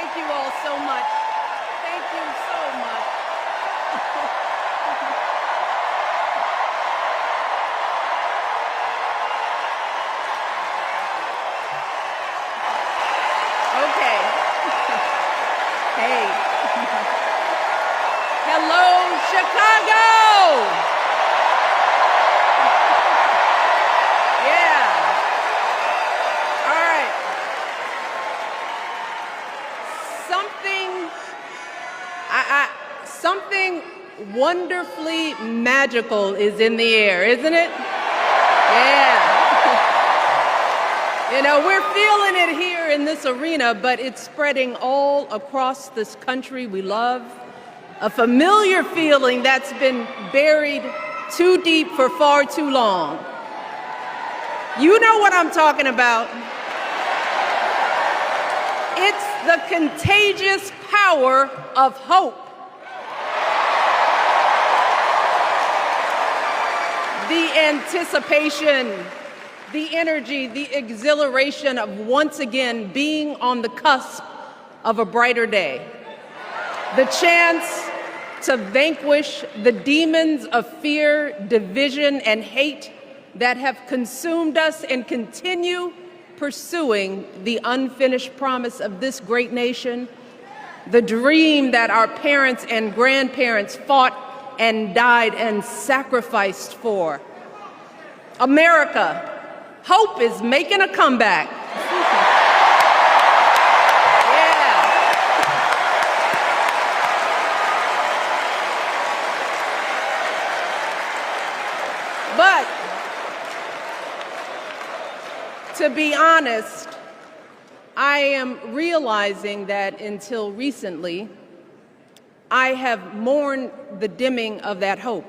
Thank you all so much. Thank you so much. Okay. Hey. Hello, Chicago. Yeah. All right. Something wonderfully magical is in the air, isn't it? Yeah. You know, we're feeling it here in this arena, but it's spreading all across this country we love. A familiar feeling that's been buried too deep for far too long. You know what I'm talking about. It's the contagious power of hope. The anticipation, the energy, the exhilaration of once again being on the cusp of a brighter day. The chance to vanquish the demons of fear, division, and hate that have consumed us and continue pursuing the unfinished promise of this great nation, the dream that our parents and grandparents fought and died and sacrificed for. America, hope is making a comeback. Yeah. But to be honest, I am realizing that until recently, I have mourned the dimming of that hope.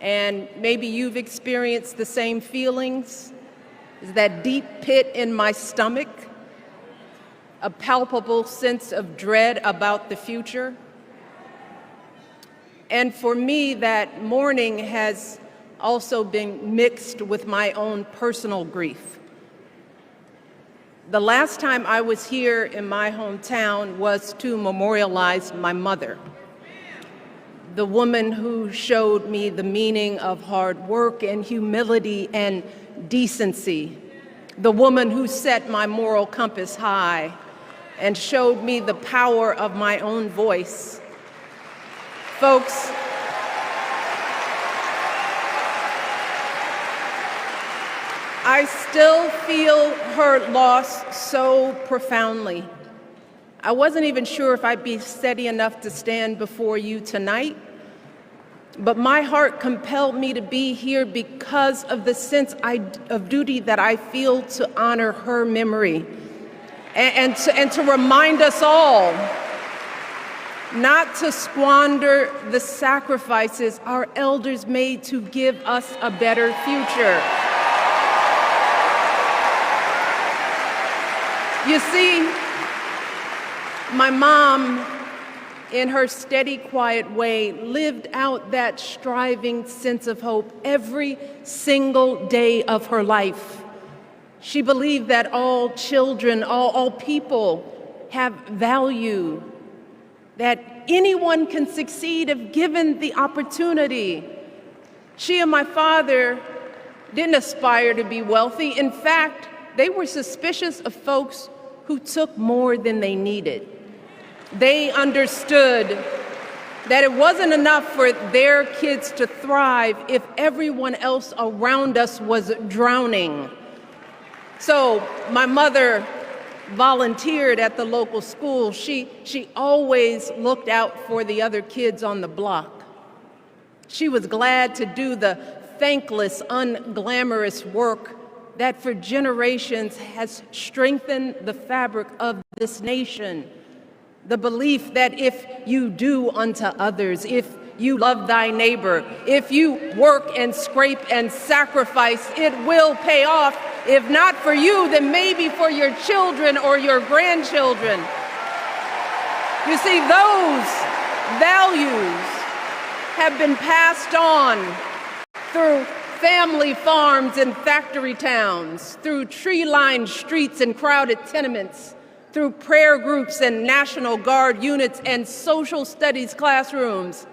And maybe you've experienced the same feelings. Is that deep pit in my stomach, a palpable sense of dread about the future. And for me, that mourning has also been mixed with my own personal grief. The last time I was here in my hometown was to memorialize my mother, the woman who showed me the meaning of hard work and humility and decency, the woman who set my moral compass high and showed me the power of my own voice. Folks, I still feel her loss so profoundly. I wasn't even sure if I'd be steady enough to stand before you tonight, but my heart compelled me to be here because of the sense of duty that I feel to honor her memory and to remind us all not to squander the sacrifices our elders made to give us a better future. You see, my mom, in her steady, quiet way, lived out that striving sense of hope every single day of her life. She believed that all children, all people have value, that anyone can succeed if given the opportunity. She and my father didn't aspire to be wealthy. In fact, they were suspicious of folks who took more than they needed. They understood that it wasn't enough for their kids to thrive if everyone else around us was drowning. So my mother volunteered at the local school. She always looked out for the other kids on the block. She was glad to do the thankless, unglamorous work that for generations has strengthened the fabric of this nation. The belief that if you do unto others, if you love thy neighbor, if you work and scrape and sacrifice, it will pay off. If not for you, then maybe for your children or your grandchildren. You see, those values have been passed on through family farms and factory towns, through tree-lined streets and crowded tenements, through prayer groups and National Guard units and social studies classrooms.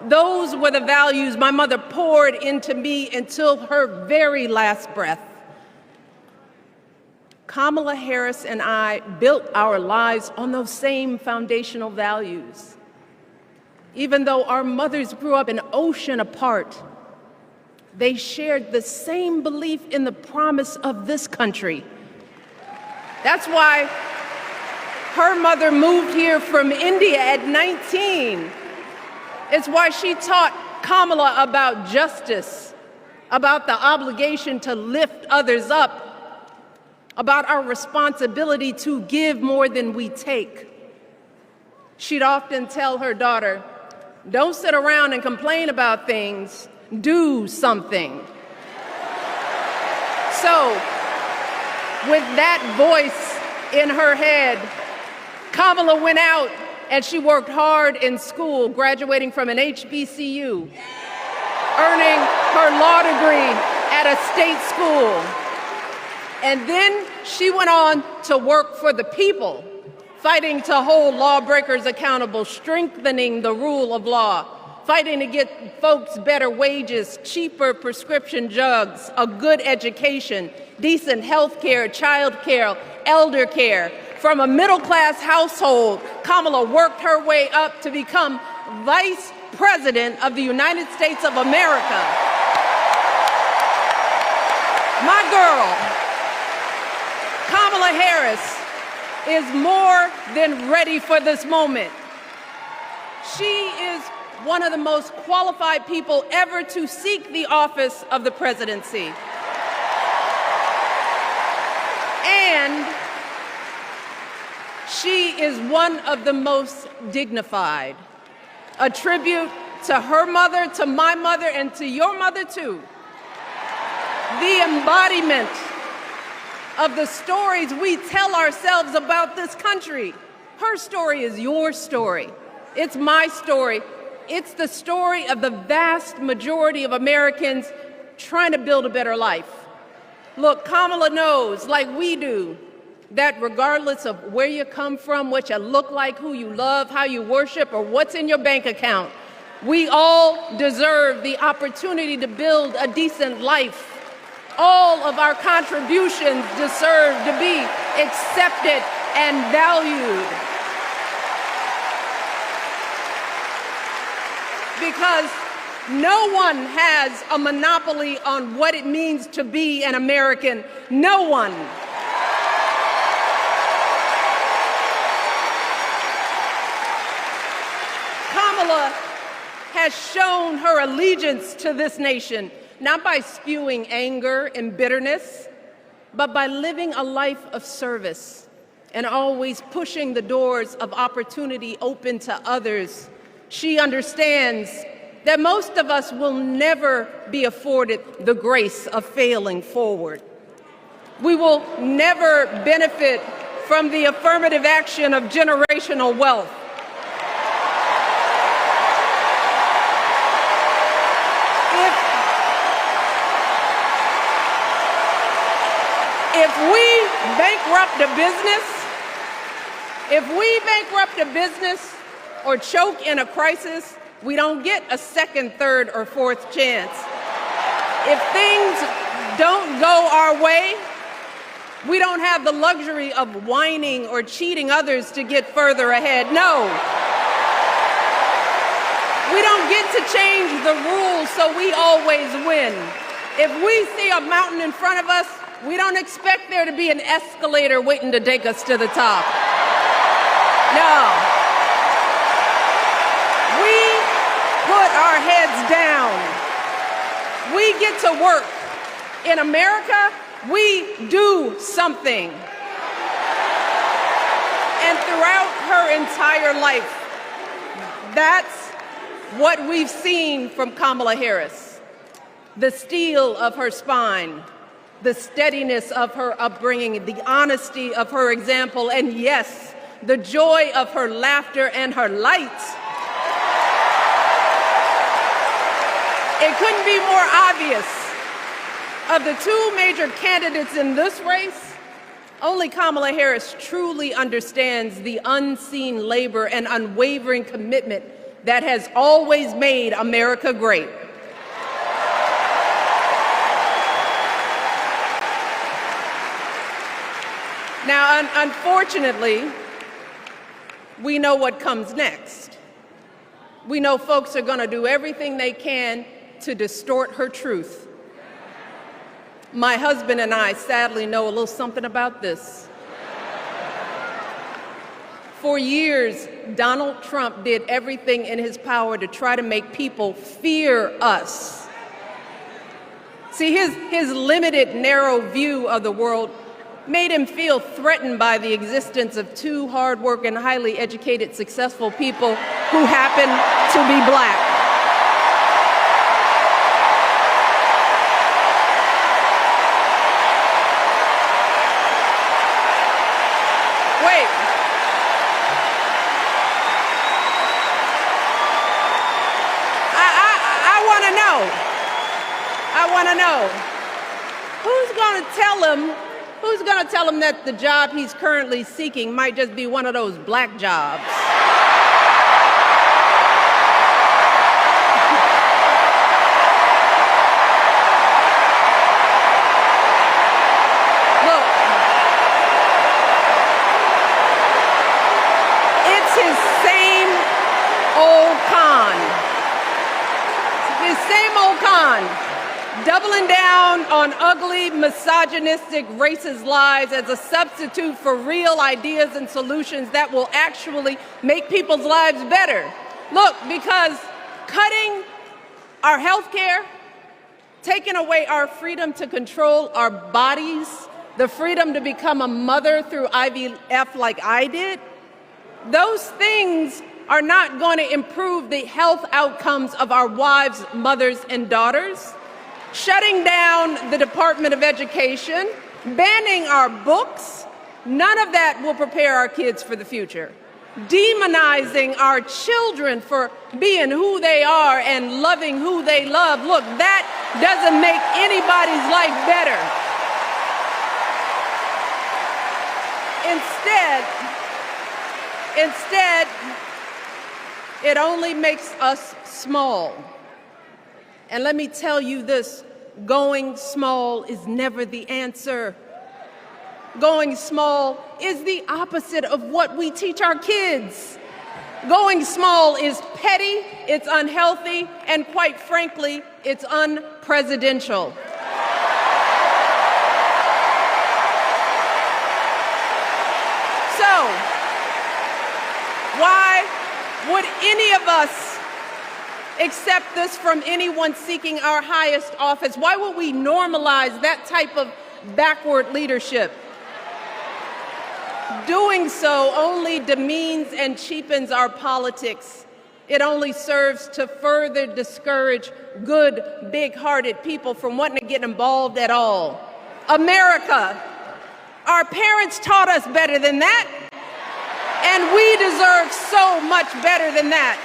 Those were the values my mother poured into me until her very last breath. Kamala Harris and I built our lives on those same foundational values. Even though our mothers grew up an ocean apart, they shared the same belief in the promise of this country. That's why her mother moved here from India at 19. It's why she taught Kamala about justice, about the obligation to lift others up, about our responsibility to give more than we take. She'd often tell her daughter, "Don't sit around and complain about things, do something." So, with that voice in her head, Kamala went out and she worked hard in school, graduating from an HBCU, earning her law degree at a state school. And then she went on to work for the people, fighting to hold lawbreakers accountable, strengthening the rule of law, fighting to get folks better wages, cheaper prescription drugs, a good education, decent health care, child care, elder care. From a middle-class household, Kamala worked her way up to become Vice President of the United States of America. My girl, Kamala Harris, is more than ready for this moment. She is one of the most qualified people ever to seek the office of the presidency. And she is one of the most dignified. A tribute to her mother, to my mother, and to your mother too. The embodiment of the stories we tell ourselves about this country. Her story is your story. It's my story. It's the story of the vast majority of Americans trying to build a better life. Look, Kamala knows, like we do, that regardless of where you come from, what you look like, who you love, how you worship, or what's in your bank account, we all deserve the opportunity to build a decent life. All of our contributions deserve to be accepted and valued. Because no one has a monopoly on what it means to be an American. No one. Kamala has shown her allegiance to this nation, not by spewing anger and bitterness, but by living a life of service and always pushing the doors of opportunity open to others. She understands that most of us will never be afforded the grace of failing forward. We will never benefit from the affirmative action of generational wealth. If we bankrupt a business or choke in a crisis, we don't get a second, third, or fourth chance. If things don't go our way, we don't have the luxury of whining or cheating others to get further ahead. No. We don't get to change the rules so we always win. If we see a mountain in front of us, we don't expect there to be an escalator waiting to take us to the top. No. We put our heads down. We get to work. In America, we do something. And throughout her entire life, that's what we've seen from Kamala Harris. The steel of her spine, the steadiness of her upbringing, the honesty of her example, and yes, the joy of her laughter and her light. It couldn't be more obvious. Of the two major candidates in this race, Only Kamala Harris truly understands the unseen labor and unwavering commitment that has always made America great. Now, unfortunately, we know what comes next. We know folks are going to do everything they can to distort her truth. My husband and I sadly know a little something about this. For years, Donald Trump did everything in his power to try to make people fear us. See, his limited, narrow view of the world made him feel threatened by the existence of two hardworking, highly educated, successful people who happen to be black. Wait. I want to know, who's going to tell him that the job he's currently seeking might just be one of those black jobs? Look, it's his same old con. His same old con. Doubling down on ugly, misogynistic, racist lies as a substitute for real ideas and solutions that will actually make people's lives better. Look, because cutting our health care, taking away our freedom to control our bodies, the freedom to become a mother through IVF like I did, those things are not going to improve the health outcomes of our wives, mothers, and daughters. Shutting down the Department of Education, banning our books, none of that will prepare our kids for the future. Demonizing our children for being who they are and loving who they love, look, that doesn't make anybody's life better. Instead, it only makes us small. And let me tell you this, going small is never the answer. Going small is the opposite of what we teach our kids. Going small is petty, it's unhealthy, and quite frankly, it's unpresidential. So, why would any of us accept this from anyone seeking our highest office? Why would we normalize that type of backward leadership? Doing so only demeans and cheapens our politics. It only serves to further discourage good, big-hearted people from wanting to get involved at all. America, our parents taught us better than that, and we deserve so much better than that.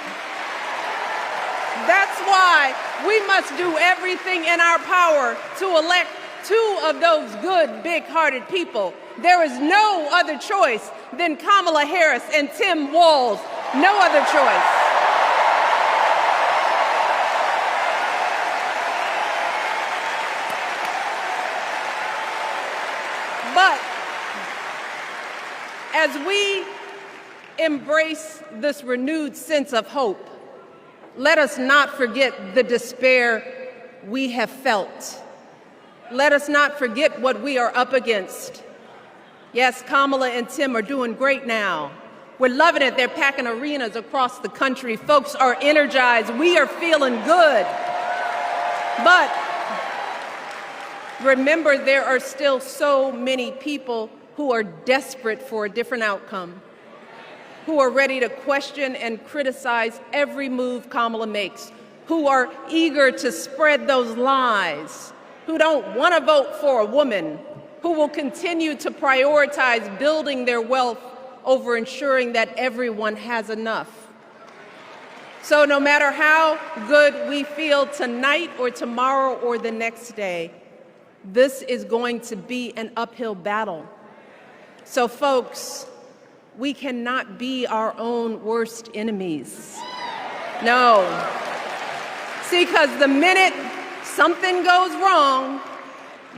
That's why we must do everything in our power to elect two of those good, big-hearted people. There is no other choice than Kamala Harris and Tim Walz. No other choice. But as we embrace this renewed sense of hope, let us not forget the despair we have felt. Let us not forget what we are up against. Yes, Kamala and Tim are doing great now. We're loving it. They're packing arenas across the country. Folks are energized. We are feeling good. But remember, there are still so many people who are desperate for a different outcome, who are ready to question and criticize every move Kamala makes, who are eager to spread those lies, who don't want to vote for a woman, who will continue to prioritize building their wealth over ensuring that everyone has enough. So no matter how good we feel tonight or tomorrow or the next day, this is going to be an uphill battle. So folks, we cannot be our own worst enemies. No. See, because the minute something goes wrong,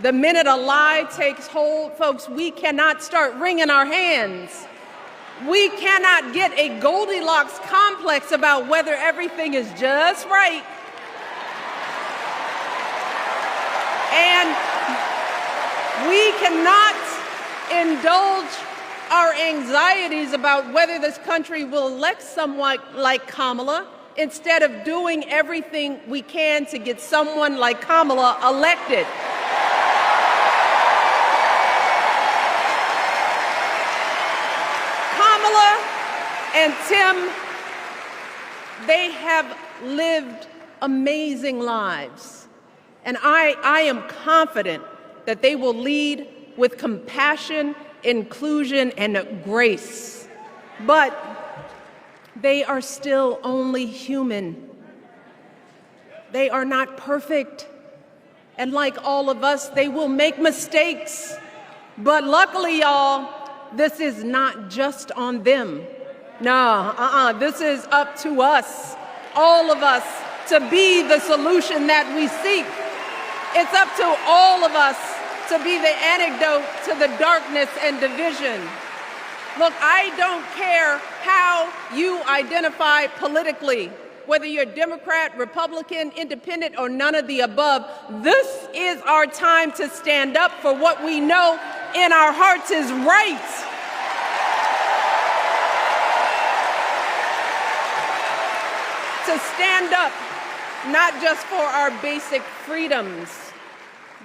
the minute a lie takes hold, folks, we cannot start wringing our hands. We cannot get a Goldilocks complex about whether everything is just right. And we cannot indulge our anxieties about whether this country will elect someone like Kamala instead of doing everything we can to get someone like Kamala elected. Kamala and Tim, they have lived amazing lives. And I am confident that they will lead with compassion, inclusion, and grace. But they are still only human. They are not perfect. And like all of us, they will make mistakes. But luckily, y'all, this is not just on them. No, this is up to us, all of us, to be the solution that we seek. It's up to all of us to be the antidote to the darkness and division. Look, I don't care how you identify politically, whether you're Democrat, Republican, Independent, or none of the above. This is our time to stand up for what we know in our hearts is right. To stand up, not just for our basic freedoms,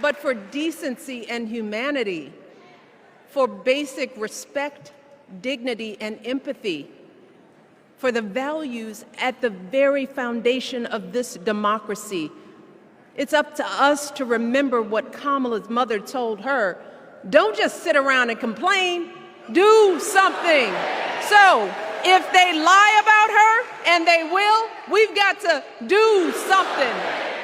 but for decency and humanity, for basic respect, dignity, and empathy, for the values at the very foundation of this democracy. It's up to us to remember what Kamala's mother told her. Don't just sit around and complain, do something. So, if they lie about her, and they will, we've got to do something.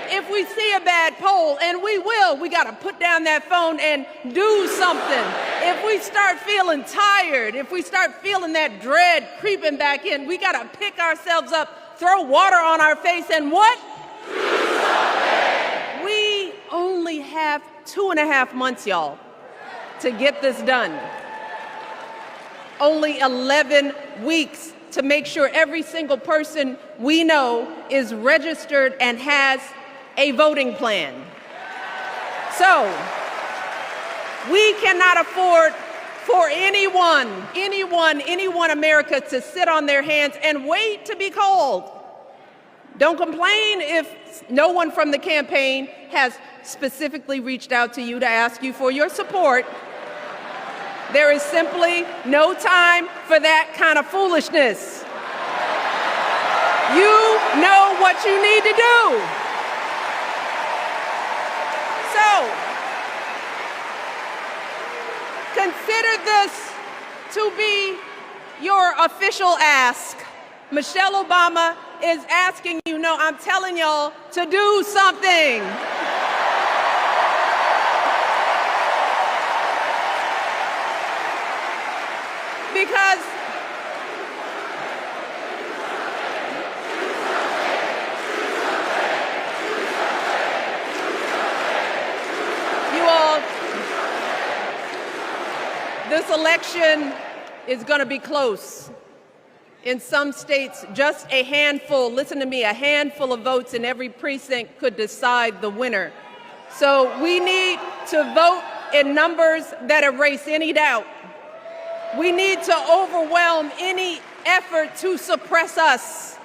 If we see a bad poll, and we will, we got to put down that phone and do something. If we start feeling tired, if we start feeling that dread creeping back in, we got to pick ourselves up, throw water on our face, and what? Do something. We only have 2.5 months, y'all, to get this done. Only 11 weeks to make sure every single person we know is registered and has a voting plan. So, we cannot afford for anyone America to sit on their hands and wait to be called. Don't complain if no one from the campaign has specifically reached out to you to ask you for your support. There is simply no time for that kind of foolishness. You know what you need to do. So, consider this to be your official ask. Michelle Obama is asking you, no, I'm telling y'all to do something. Because you all, this election is going to be close. In some states, just a handful, listen to me, a handful of votes in every precinct could decide the winner. So we need to vote in numbers that erase any doubt. We need to overwhelm any effort to suppress us.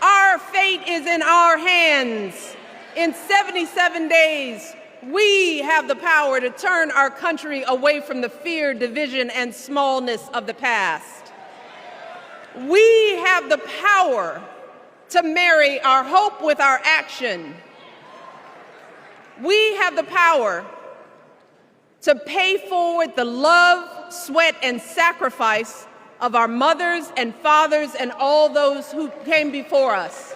Our fate is in our hands. In 77 days, we have the power to turn our country away from the fear, division, and smallness of the past. We have the power to marry our hope with our action. We have the power to pay forward the love, sweat, and sacrifice of our mothers and fathers and all those who came before us.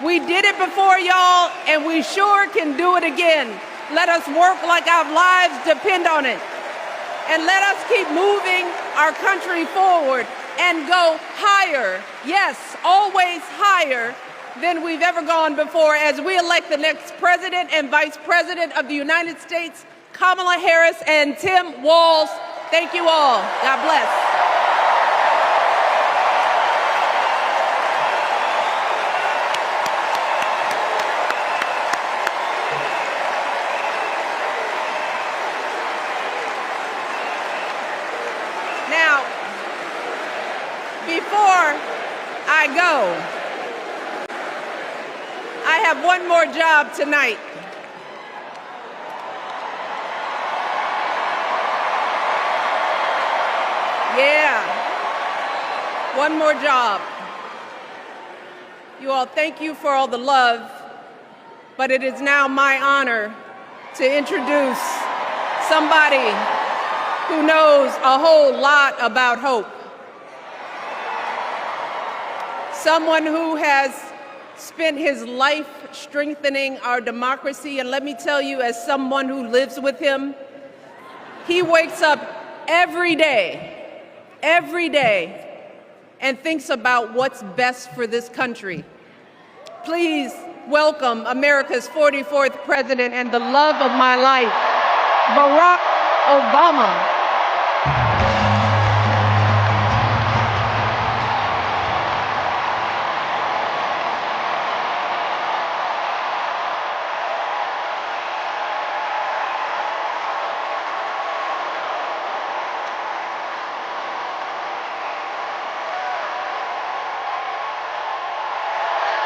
We did it before, y'all, and we sure can do it again. Let us work like our lives depend on it. And let us keep moving our country forward and go higher, yes, always higher than we've ever gone before as we elect the next President and Vice President of the United States, Kamala Harris and Tim Walz. Thank you all. God bless. Now, before I go, I have one more job tonight. Yeah, one more job. You all, thank you for all the love, but it is now my honor to introduce somebody who knows a whole lot about hope. Someone who has spent his life strengthening our democracy, and let me tell you, as someone who lives with him, he wakes up every day, and thinks about what's best for this country. Please welcome America's 44th President and the love of my life, Barack Obama.